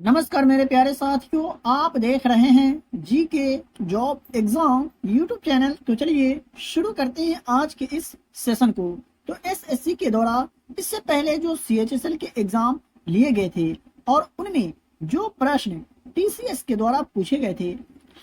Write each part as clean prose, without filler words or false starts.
नमस्कार मेरे प्यारे साथियों, आप देख रहे हैं जी के जॉब एग्जाम यूट्यूब चैनल। तो चलिए शुरू करते हैं आज के इस सेशन को। तो एसएससी के द्वारा इससे पहले जो सीएचएसएल के एग्जाम लिए गए थे और उनमें जो प्रश्न टीसीएस के द्वारा पूछे गए थे,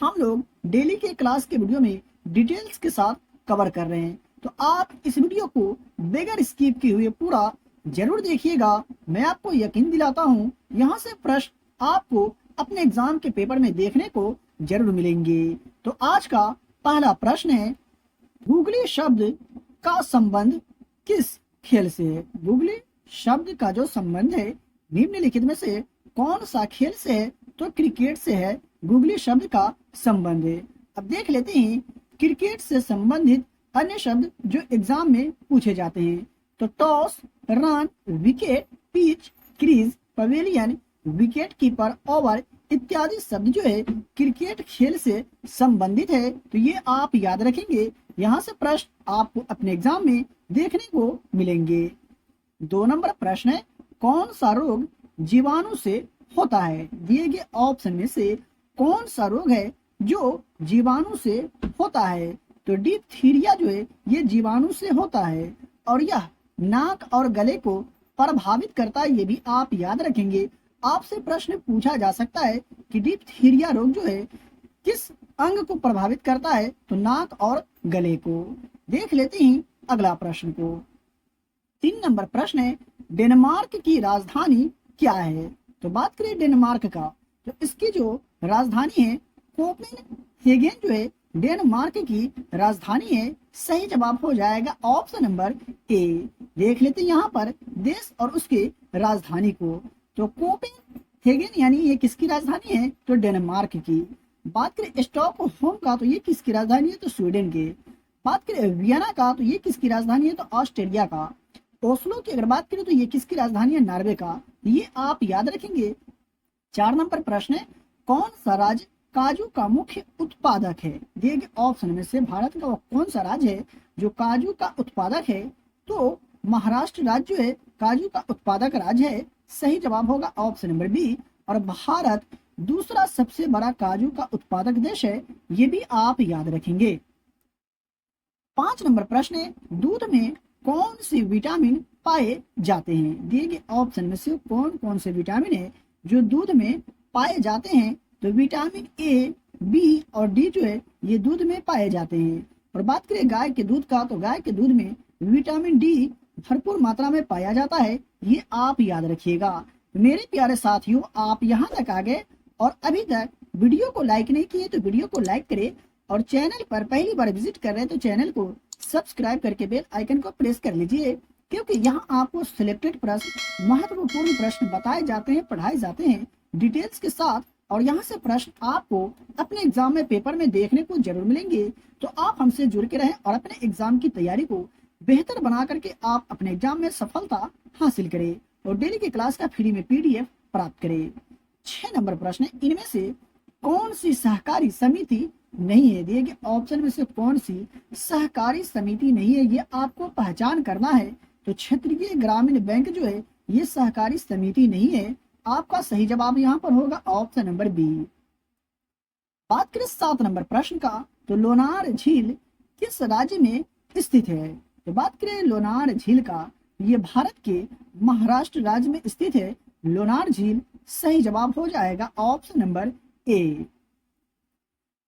हम लोग डेली के क्लास के वीडियो में डिटेल्स के साथ कवर कर रहे हैं। तो आप इस वीडियो को बगैर स्किप किए हुए पूरा जरूर देखिएगा। मैं आपको यकीन दिलाता हूँ यहाँ से प्रश्न आपको अपने एग्जाम के पेपर में देखने को जरूर मिलेंगे। तो आज का पहला प्रश्न है, गूगली शब्द का संबंध किस खेल से है? गूगली शब्द का जो संबंध है निम्नलिखित में से कौन सा खेल से है? तो क्रिकेट से है गूगली शब्द का संबंध है। अब देख लेते हैं क्रिकेट से संबंधित अन्य शब्द जो एग्जाम में पूछे जाते हैं। तो toss, run, wicket, pitch, crease, pavilion, wicket keeper, over इत्यादि शब्द जो है क्रिकेट खेल से संबंधित है। तो ये आप याद रखेंगे, यहाँ से प्रश्न आपको अपने एग्जाम में देखने को मिलेंगे। 2 नंबर प्रश्न है, कौन सा रोग जीवाणु से होता है? दिए गए ऑप्शन में से कौन सा रोग है जो जीवाणु से होता है? तो डिप्थीरिया जो है ये जीवाणु से होता है और यह नाक और गले को प्रभावित करता है। ये भी आप याद रखेंगे। आपसे प्रश्न पूछा जा सकता है कि डिप्थीरिया रोग जो है किस अंग को प्रभावित करता है? तो नाक और गले को। देख लेते हैं अगला प्रश्न को। 3 नंबर प्रश्न है, डेनमार्क की राजधानी क्या है? तो बात करें डेनमार्क का, तो इसकी जो राजधानी है कोपेनहेगन जो है डेनमार्क की राजधानी है। सही जवाब हो जाएगा ऑप्शन नंबर ए। देख लेते हैं यहाँ पर देश और उसके राजधानी को। तो कोपेनहेगन यानी ये किसकी राजधानी है? तो डेनमार्क की। बात करें स्टॉकहोम का, तो ये किसकी राजधानी है? तो स्वीडन के। बात करें वियना का, तो ये किसकी राजधानी है? तो ऑस्ट्रेलिया का। ओस्लो की अगर बात करें तो ये किसकी राजधानी है? नॉर्वे का। ये आप याद रखेंगे। 4 नंबर प्रश्न है, कौन सा राज्य काजू का मुख्य उत्पादक है? दिए गए ऑप्शन में से भारत का वो कौन सा राज्य है जो काजू का उत्पादक है? तो महाराष्ट्र राज्य जो है काजू का उत्पादक राज्य है। सही जवाब होगा ऑप्शन नंबर बी। और भारत दूसरा सबसे बड़ा काजू का उत्पादक देश है, ये भी आप याद रखेंगे। 5 नंबर प्रश्न है, दूध में कौन से विटामिन पाए जाते हैं? दिए गए ऑप्शन में से कौन कौन से विटामिन है जो दूध में पाए जाते हैं? तो विटामिन ए, बी और डी जो है ये दूध में पाए जाते हैं। और बात करें गाय के दूध का, तो गाय के दूध में विटामिन डी भरपूर मात्रा में पाया जाता है। ये आप याद रखिएगा। मेरे प्यारे साथियों, आप यहाँ तक आ गए और अभी तक वीडियो को लाइक नहीं किए तो वीडियो को लाइक करें और चैनल पर पहली बार विजिट कर रहे हैं तो चैनल को सब्सक्राइब करके बेल आइकन को प्रेस कर लीजिए, क्योंकि यहाँ आपको सिलेक्टेड प्रश्न, महत्वपूर्ण प्रश्न बताए जाते हैं, पढ़ाए जाते हैं डिटेल्स के साथ। और यहाँ से प्रश्न आपको अपने एग्जाम में पेपर में देखने को जरूर मिलेंगे। तो आप हमसे जुड़ के रहें और अपने एग्जाम की तैयारी को बेहतर बना करके आप अपने एग्जाम में सफलता हासिल करें और डेली के क्लास का फ्री में पीडीएफ प्राप्त करें। 6 नंबर प्रश्न है, इनमें से कौन सी सहकारी समिति नहीं है? दिए गए ऑप्शन में से कौन सी सहकारी समिति नहीं है, ये आपको पहचान करना है। तो क्षेत्रीय ग्रामीण बैंक जो है ये सहकारी समिति नहीं है। आपका सही जवाब यहाँ पर होगा ऑप्शन नंबर बी। बात करें 7 नंबर प्रश्न का, तो लोनार झील किस राज्य में स्थित है? तो बात करें लोनार झील का, ये भारत के महाराष्ट्र राज्य में स्थित है लोनार झील। सही जवाब हो जाएगा ऑप्शन नंबर ए।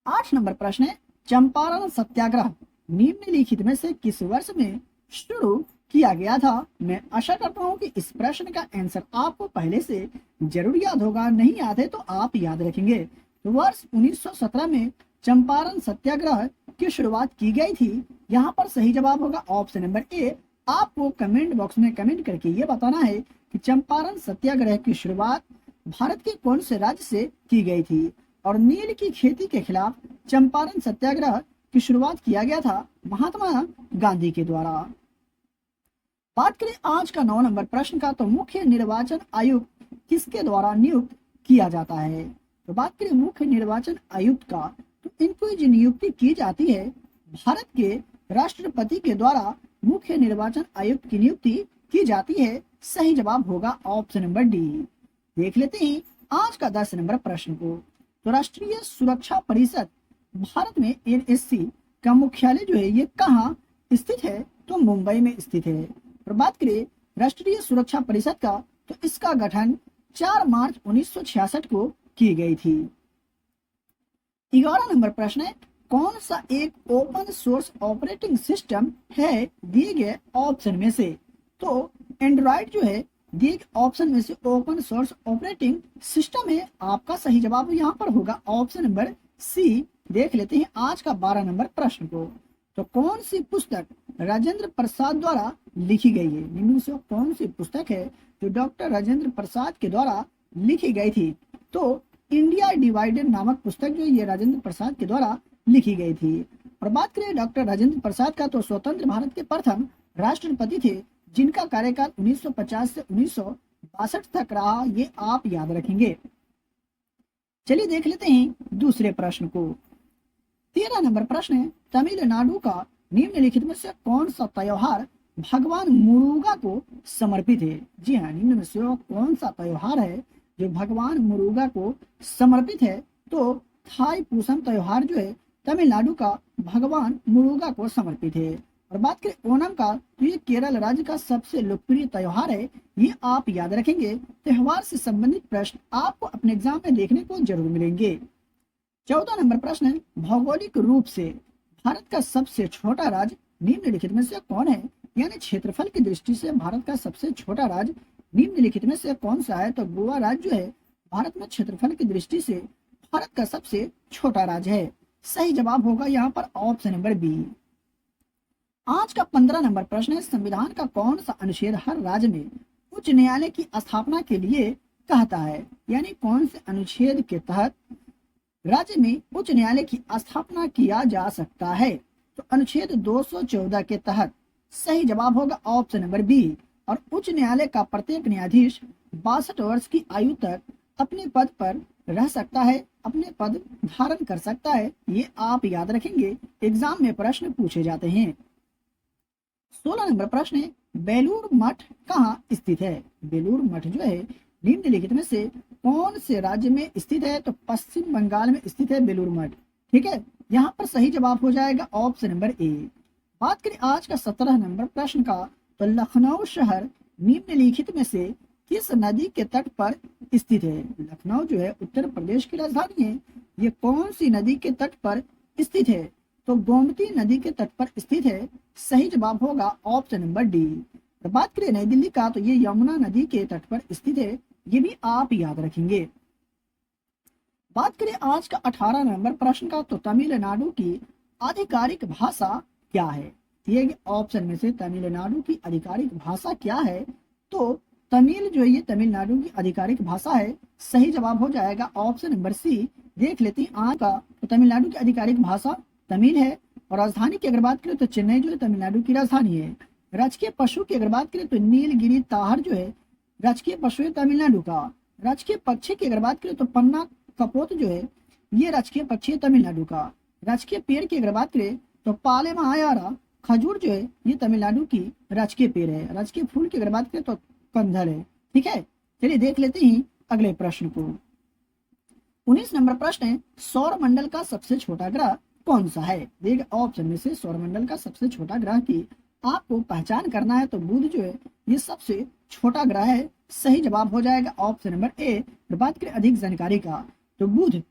8 नंबर प्रश्न है, चंपारण सत्याग्रह निम्नलिखित में से किस वर्ष में शुरू किया गया था? मैं आशा करता हूं कि इस प्रश्न का आंसर आपको पहले से जरूर याद होगा। नहीं याद है तो आप याद रखेंगे। तो वर्ष 1917 में चंपारण सत्याग्रह की शुरुआत की गई थी। यहाँ पर सही जवाब होगा ऑप्शन नंबर ए। आपको कमेंट बॉक्स में कमेंट करके ये बताना है कि चंपारण सत्याग्रह की शुरुआत भारत के कौन से राज्य से की गई थी। और नील की खेती के खिलाफ चंपारण सत्याग्रह की शुरुआत किया गया था महात्मा गांधी के द्वारा। बात करें आज का 9 नंबर प्रश्न का, तो मुख्य निर्वाचन आयुक्त किसके द्वारा नियुक्त किया जाता है? तो बात करें मुख्य निर्वाचन आयुक्त का, तो इनको जो नियुक्ति की जाती है भारत के राष्ट्रपति के द्वारा मुख्य निर्वाचन आयुक्त की नियुक्ति की जाती है। सही जवाब होगा ऑप्शन नंबर डी। देख लेते हैं आज का 10 नंबर प्रश्न को, तो राष्ट्रीय सुरक्षा परिषद भारत में एनएससी का मुख्यालय जो है ये कहाँ स्थित है? तो मुंबई में स्थित है। और बात करें राष्ट्रीय सुरक्षा परिषद का, तो इसका गठन 4 मार्च 1966 को की गई थी। 11 नंबर प्रश्न है, कौन सा एक ओपन सोर्स ऑपरेटिंग सिस्टम है दिए गए ऑप्शन में से? तो एंड्रॉइड जो है दिए गए ऑप्शन में से ओपन सोर्स ऑपरेटिंग सिस्टम है। आपका सही जवाब यहाँ पर होगा ऑप्शन नंबर सी। देख लेते हैं आज का 12 नंबर प्रश्न को, तो कौन सी पुस्तक राजेंद्र प्रसाद द्वारा लिखी गई है? निम्न में से कौन सी पुस्तक है जो डॉक्टर राजेंद्र प्रसाद के द्वारा लिखी गई थी? तो इंडिया डिवाइडेड नामक पुस्तक जो ये राजेंद्र प्रसाद के द्वारा लिखी गई थी। और बात करें डॉक्टर राजेंद्र प्रसाद का, तो स्वतंत्र भारत के प्रथम राष्ट्रपति थे जिनका कार्यकाल 1950 से 1962 तक रहा, ये आप याद रखेंगे। चलिए देख लेते हैं दूसरे प्रश्न को। 13 नंबर प्रश्न है, तमिलनाडु का निम्नलिखित में से कौन सा त्योहार भगवान मुरुगा को समर्पित है? जी हाँ, निम्न में से कौन सा त्योहार है जो भगवान मुरुगा को समर्पित है? तो थाई पूसम त्योहार जो है तमिलनाडु का भगवान मुरुगा को समर्पित है। और बात करें ओणम का, तो ये केरल राज्य का सबसे लोकप्रिय त्योहार है, ये आप याद रखेंगे। त्योहार से संबंधित प्रश्न आपको अपने एग्जाम में देखने को जरूर मिलेंगे। 14 नंबर प्रश्न है, भौगोलिक रूप से भारत का सबसे छोटा राज्य निम्नलिखित में से कौन है? यानी क्षेत्रफल की दृष्टि से भारत का सबसे छोटा राज्य निम्नलिखित में से कौन सा है? तो गोवा राज्य जो है भारत में क्षेत्रफल की दृष्टि से भारत का सबसे छोटा राज्य है। सही जवाब होगा यहाँ पर ऑप्शन नंबर बी। आज का 15 नंबर प्रश्न है, संविधान का कौन सा अनुच्छेद हर राज्य में उच्च न्यायालय की स्थापना के लिए कहता है? यानी कौन से अनुच्छेद के तहत राज्य में उच्च न्यायालय की स्थापना किया जा सकता है? तो अनुच्छेद 214 के तहत। सही जवाब होगा ऑप्शन नंबर बी। और उच्च न्यायालय का प्रत्येक न्यायाधीश 62 वर्ष की आयु तक अपने पद पर रह सकता है, अपने पद धारण कर सकता है, ये आप याद रखेंगे, एग्जाम में प्रश्न पूछे जाते हैं। 16 नंबर प्रश्न है, बेलूर मठ कहाँ स्थित है? बेलूर मठ जो है निम्नलिखित में से कौन से राज्य में स्थित है? तो पश्चिम बंगाल में स्थित है बेलूर मठ। ठीक है, यहाँ पर सही जवाब हो जाएगा ऑप्शन नंबर ए। बात करें आज का 17 नंबर प्रश्न का, तो लखनऊ शहर निम्नलिखित में से किस नदी के तट पर स्थित है? लखनऊ जो है उत्तर प्रदेश की राजधानी है, ये कौन सी नदी के तट पर स्थित है? तो गोमती नदी के तट पर स्थित है। सही जवाब होगा ऑप्शन नंबर डी। तो बात करें नई दिल्ली का, तो ये यमुना नदी के तट पर स्थित है, ये भी आप याद रखेंगे। बात करें आज का 18 नंबर प्रश्न का, तो तमिलनाडु की आधिकारिक भाषा क्या है? दिए गए ऑप्शन में से तमिलनाडु की आधिकारिक भाषा क्या है? तो तमिल जो है ये तमिलनाडु की आधिकारिक भाषा है। सही जवाब हो जाएगा ऑप्शन नंबर सी। देख लेते हैं आज का, तो तमिलनाडु की आधिकारिक भाषा तमिल है। और राजधानी की अगर बात करें तो चेन्नई जो है तमिलनाडु की राजधानी है। राजकीय पशु की अगर बात करें तो नीलगिरी ताहर जो है राजकीय पशु है तमिलनाडु का। राजकीय पक्षी की अगर बात करें तो पन्ना कपोत जो है ये राजकीय पक्षी है तमिलनाडु का। राजकीय पेड़ की अगर बात करें तो पालेमायारा खजूर जो है ये तमिलनाडु की राजकीय पेड़ है। राजकीय फूल की अगर बात करें तो कंदल है। ठीक है, चलिए देख लेते हैं अगले प्रश्न को। 19 नंबर प्रश्न है, सौर मंडल का सबसे छोटा ग्रह कौन सा है? देखिए ऑप्शन में से सौर मंडल का सबसे छोटा ग्रह की आपको पहचान करना है, तो बुध जो है ये सबसे छोटा ग्रह है। सही जवाब हो जाएगा ऑप्शन नंबर ए। बात करें अधिक जानकारी का, तो बुध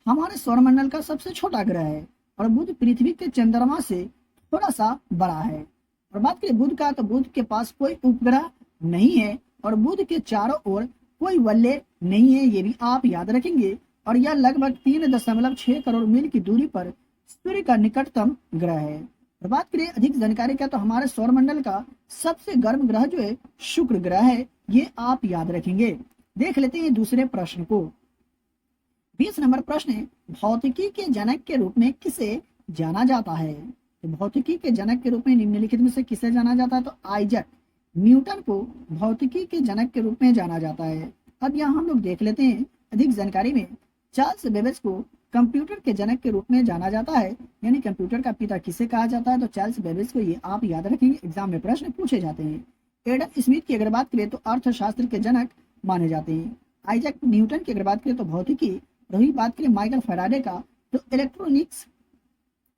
हमारे सौरमंडल का सबसे छोटा ग्रह है और बुध पृथ्वी के चंद्रमा से थोड़ा सा बड़ा है। और बात करें बुध का, तो बुध के पास कोई उपग्रह नहीं है और बुध के चारों ओर कोई वलय नहीं है, ये भी आप याद रखेंगे। और यह लगभग 3.6 करोड़ मील की दूरी पर सूर्य का निकटतम ग्रह है। और बात करें अधिक जानकारी का, तो हमारे सौरमंडल का सबसे गर्म ग्रह जो है शुक्र ग्रह है, ये आप याद रखेंगे। देख लेते हैं दूसरे प्रश्न को। 20 नंबर प्रश्न है, भौतिकी के जनक के रूप में किसे जाना जाता है? तो भौतिकी के जनक के रूप में निम्नलिखित में से किसे जाना जाता है? तो आइजैक न्यूटन को भौतिकी के जनक के रूप में जाना जाता है। अब यहाँ हम लोग देख लेते हैं अधिक जानकारी में। चार्ल्स बेबेज को कंप्यूटर के जनक के रूप में जाना जाता है, यानी कंप्यूटर का पिता किसे कहा जाता है? तो चार्ल्स बेबेज को, ये आप याद रखेंगे, एग्जाम में प्रश्न पूछे जाते हैं। एडम स्मिथ की अगर बात करें तो अर्थशास्त्र के जनक माने जाते हैं। आइजैक न्यूटन की अगर बात करें तो भौतिकी, रही बात करें माइकल फैराडे का तो इलेक्ट्रॉनिक्स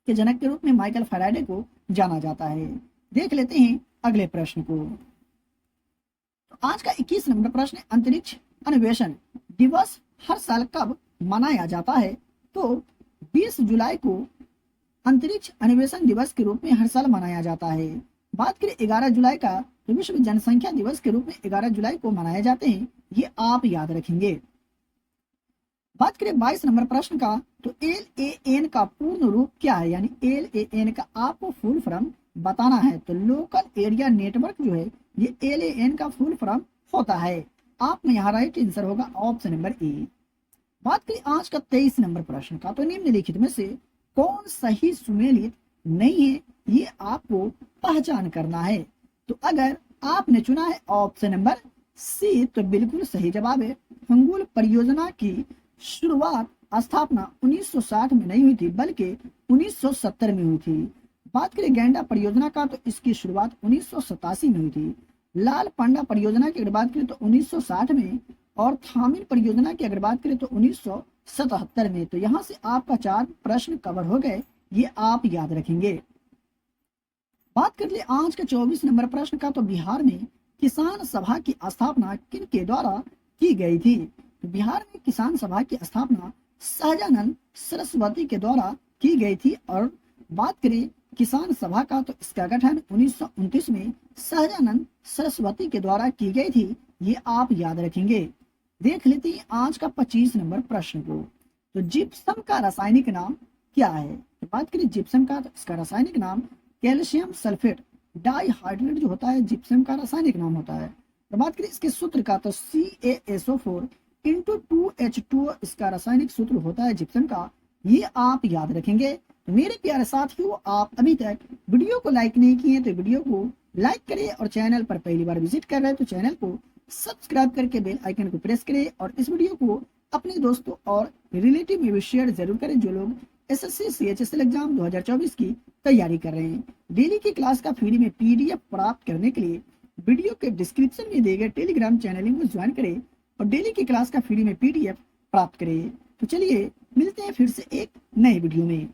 के जनक के रूप में माइकल फैराडे को जाना जाता है। देख लेते हैं अगले प्रश्न को। तो आज का 21 नंबर प्रश्न, अंतरिक्ष अन्वेषण दिवस हर साल कब मनाया जाता है? तो 20 जुलाई को अंतरिक्ष अन्वेषण दिवस के रूप में हर साल मनाया जाता है। बात करें 11 जुलाई का तो विश्व जनसंख्या दिवस के रूप में 11 जुलाई को मनाए जाते हैं, ये आप याद रखेंगे। बात करें 22 नंबर प्रश्न का तो LAN का पूर्ण रूप क्या है, यानी LAN का आपको फुल फॉर्म बताना है। तो लोकल एरिया नेटवर्क जो है ये LAN का फुल फॉर्म होता है। आप में यहाँ राइट आंसर होगा ऑप्शन नंबर ए। बात करें आज का 23 नंबर प्रश्न का तो निम्नलिखित में से कौन सही सुमेलित नहीं है, ये आपको पहचान करना है। तो अगर आपने चुना है ऑप्शन नंबर सी तो बिल्कुल सही जवाब है। हंगुल परियोजना की शुरुआत स्थापना 1960 में नहीं हुई थी बल्कि 1970 में हुई थी। बात करें गैंडा परियोजना का तो इसकी शुरुआत 1987 में हुई थी। लाल पांडा परियोजना की अगर बात करें तो 1960 में, और थामिल परियोजना की अगर बात करें तो 1977 में। तो यहाँ से आपका 4 प्रश्न कवर हो गए, ये आप याद रखेंगे। बात कर ले आज का 24 नंबर प्रश्न का तो बिहार में किसान सभा की स्थापना किन के द्वारा की गई थी? तो बिहार में किसान सभा की स्थापना सहजानंद सरस्वती के द्वारा की गई थी। और बात करें किसान सभा का तो इसका गठन 1929 में सहजानंद सरस्वती के द्वारा की गई थी, ये आप याद रखेंगे। देख लेते हैं आज का 25 नंबर प्रश्न को। तो जिप्सम का रासायनिक नाम क्या है? तो बात करें जिप्सम का तो इसका रासायनिक नाम कैल्शियम सल्फेट डाइहाइड्रेट जो होता है जिप्सम का रासायनिक नाम होता है। तो बात करें इसके सूत्र का तो CaSO4 इंटू 2H2O इसका रासायनिक सूत्र होता है जिप्सम का, ये आप याद रखेंगे। तो मेरे प्यारे साथियों, आप अभी तक वीडियो को लाइक नहीं किए तो वीडियो को लाइक करें, और चैनल पर पहली बार विजिट कर रहे हैं तो चैनल को सब्सक्राइब करके बेल आइकन को प्रेस करें, और इस वीडियो को अपने दोस्तों और रिलेटिव में भी शेयर जरूर करें जो लोग SSC CHSL एग्जाम 2024 की तैयारी कर रहे हैं। डेली की क्लास का फ्री में PDF प्राप्त करने के लिए वीडियो के डिस्क्रिप्शन में दिए गए टेलीग्राम चैनल को ज्वाइन करें और डेली की क्लास का फ्री में PDF प्राप्त करें। तो चलिए मिलते हैं फिर से एक नए वीडियो में।